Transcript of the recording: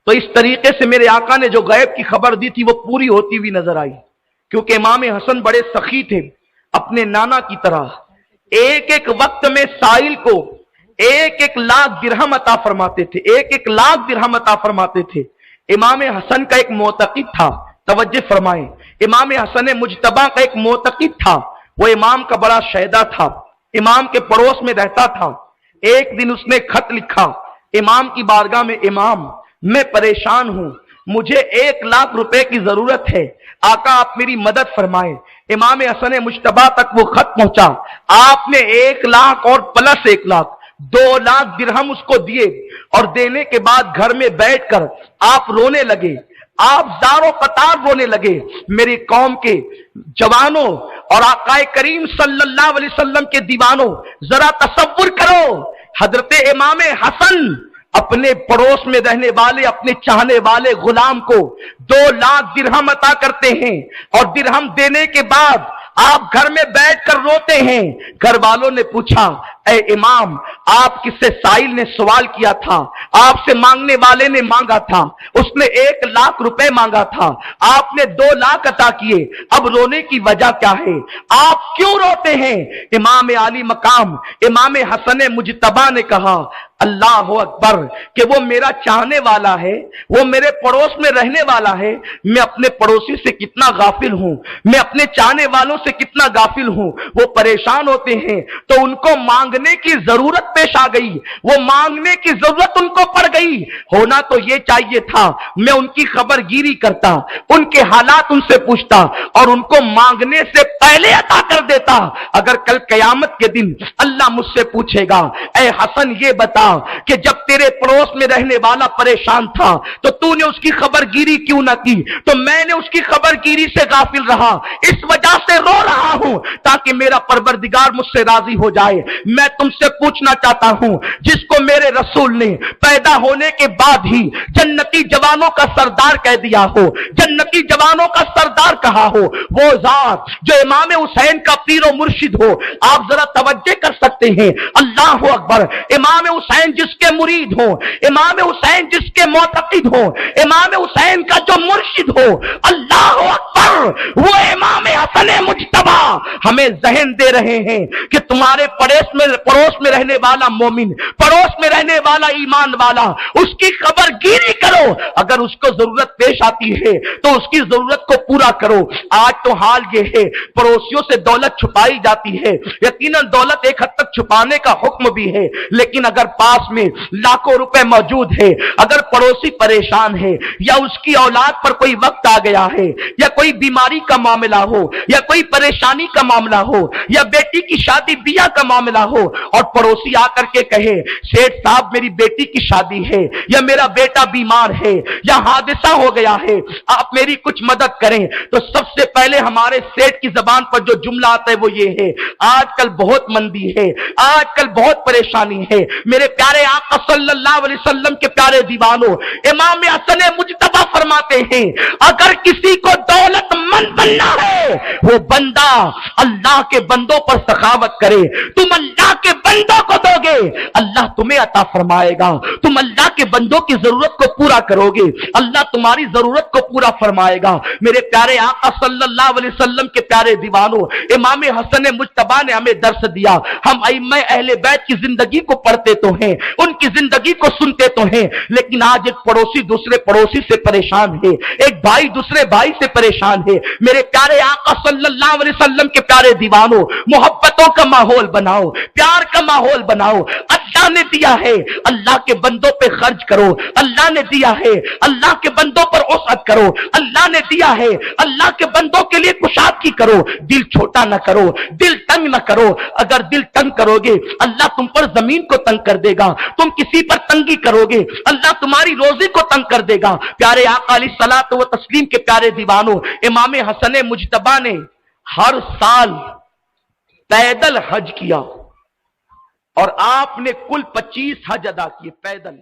تو اس طریقے سے میرے آقا نے جو غیب کی خبر دی تھی وہ پوری ہوتی ہوئی نظر آئی، کیونکہ امام حسن بڑے سخی تھے اپنے نانا کی طرح، ایک ایک وقت میں سائل کو 1,00,000 درہم عطا فرماتے تھے، 1,00,000 درہم عطا فرماتے تھے۔ امام حسن کا ایک معتقد تھا، توجہ فرمائیں، امام حسن مجتبی کا ایک معتقد تھا، وہ امام کا بڑا شہدا تھا، امام کے پڑوس میں رہتا تھا۔ ایک دن اس نے خط لکھا امام کی بارگاہ میں، امام میں پریشان ہوں، مجھے 1,00,000 روپے کی ضرورت ہے، آقا آپ میری مدد فرمائیں۔ امام حسن مجتبی تک وہ خط پہنچا، آپ نے 1,00,000 اور پلس 1,00,000 2,00,000 درہم اس کو دیے، اور دینے کے بعد گھر میں بیٹھ کر آپ رونے لگے، آپ زاروں قطار رونے لگے۔ میری قوم کے جوانوں اور آقا کریم صلی اللہ علیہ وسلم کے دیوانوں، ذرا تصور کرو، حضرت امام حسن اپنے پڑوس میں رہنے والے اپنے چاہنے والے غلام کو 2,00,000 درہم عطا کرتے ہیں، اور درہم دینے کے بعد آپ گھر میں بیٹھ کر روتے ہیں۔ گھر والوں نے پوچھا، اے امام، آپ کس سے؟ سائل نے سوال کیا تھا، آپ سے مانگنے والے نے مانگا تھا، اس نے 1,00,000 روپے مانگا تھا، آپ نے 2,00,000 عطا کیے، اب رونے کی وجہ کیا ہے؟ آپ کیوں روتے ہیں؟ امام عالی مقام امام حسن مجتبی نے کہا، اللہ اکبر، کہ وہ میرا چاہنے والا ہے، وہ میرے پڑوس میں رہنے والا ہے، میں اپنے پڑوسی سے کتنا غافل ہوں، میں اپنے چاہنے والوں سے کتنا غافل ہوں۔ وہ پریشان ہوتے ہیں تو ان کو مانگنے کی ضرورت پیش آ گئی، وہ مانگنے کی ضرورت ان کو پڑ گئی۔ ہونا تو یہ چاہیے تھا میں ان کی خبر گیری کرتا، ان کے حالات ان سے پوچھتا، اور ان کو مانگنے سے پہلے عطا کر دیتا۔ اگر کل قیامت کے دن اللہ مجھ سے پوچھے گا، اے حسن یہ بتا کہ جب تیرے پڑوس میں رہنے والا پریشان تھا تو تو نے اس کی خبر گیری کیوں نہ کی؟ تو میں نے اس کی خبر گیری سے غافل رہا، اس وجہ سے رو رہا ہوں تاکہ میرا پروردگار مجھ سے راضی ہو جائے۔ میں تم سے پوچھنا چاہتا ہوں، جس کو میرے رسول نے پیدا ہونے کے بعد ہی جنتی جوانوں کا سردار کہہ دیا ہو، جنتی جوانوں کا سردار کہا ہو، وہ ذات جو امام حسین کا پیر و مرشد ہو، آپ ذرا توجہ کر سکتے ہیں، اللہ اکبر، امام حسین جس کے مرید ہو، امام حسین جس کے معتقد ہو، امام حسین کا جو مرشد ہو، اللہ اکبر، وہ امام حسن مجتبی ہمیں ذہن دے رہے ہیں کہ تمہارے پڑوس میں رہنے والا مومن، پڑوس میں رہنے والا ایمان والا، اس کی خبر گیری کرو، اگر اس کو ضرورت پیش آتی ہے تو اس کی ضرورت کو پورا کرو۔ آج تو حال یہ ہے، پڑوسیوں سے دولت چھپائی جاتی ہے، یقیناً دولت ایک حد تک چھپانے کا حکم بھی ہے، لیکن اگر پاس میں لاکھوں روپے موجود ہے، اگر پڑوسی پریشان ہے، یا اس کی اولاد پر کوئی وقت آ گیا ہے، یا کوئی بیماری کا معاملہ ہو، یا کوئی پریشانی کا معاملہ ہو، یا بیٹی کی شادی بیاہ کا معاملہ ہو، اور پڑوسی آ کر کے کہے، سیٹھ صاحب میری بیٹی کی شادی ہے، یا میرا بیٹا بیمار ہے، یا حادثہ ہو گیا ہے، آپ میری کچھ مدد کریں، تو سب سے پہلے ہمارے سیٹھ کی زبان پر جو جملہ آتا ہے وہ یہ ہے، آج کل بہت مندی ہے، آج کل بہت پریشانی ہے۔ میرے پیارے آقا صلی اللہ علیہ وسلم کے پیارے دیوانوں، امام حسن مجتبی فرماتے ہیں، اگر کسی کو دولت مند بننا ہے، وہ بندہ اللہ کے بندوں پر سخاوت کرے، تم اللہ کے بندوں کو دو گے، اللہ تمہیں عطا فرمائے گا، تم اللہ کے بندوں کی ضرورت کو پورا کرو گے، اللہ تمہاری ضرورت کو پورا فرمائے گا۔ میرے پیارے آقا صلی اللہ علیہ وسلم کے پیارے دیوانوں، امام حسن مجتبی نے ہمیں درس دیا۔ ہم ائمہ اہل بیت کی زندگی کو پڑھتے تو ہیں، ان کی زندگی کو سنتے تو ہیں، لیکن آج ایک پڑوسی دوسرے پڑوسی سے پریشان ہے، ایک بھائی دوسرے بھائی سے پریشان ہے۔ میرے پیارے آقا صلی اللہ علیہ وسلم کے پیارے دیوانوں، محبتوں کا ماحول بناؤ، پیار کا ماحول بناؤ۔ اللہ نے دیا ہے، اللہ کے بندوں پہ خرچ کرو، اللہ نے دیا ہے، اللہ کے بندوں پر وسعت کرو، اللہ نے دیا ہے، اللہ کے بندوں کے لیے کشادگی کرو، دل چھوٹا نہ کرو، دل تنگ نہ کرو۔ اگر دل تنگ کرو گے اللہ تم پر زمین کو تنگ کر دے گا، تم کسی پر تنگی کرو گے اللہ تمہاری روزی کو تنگ کر دے گا۔ پیارے آقا علیہ الصلوۃ والتسلیم کے پیارے دیوانوں، امام حسن مجتبی نے ہر سال پیدل حج کیا، اور آپ نے کل 25 حج ادا کیے پیدل۔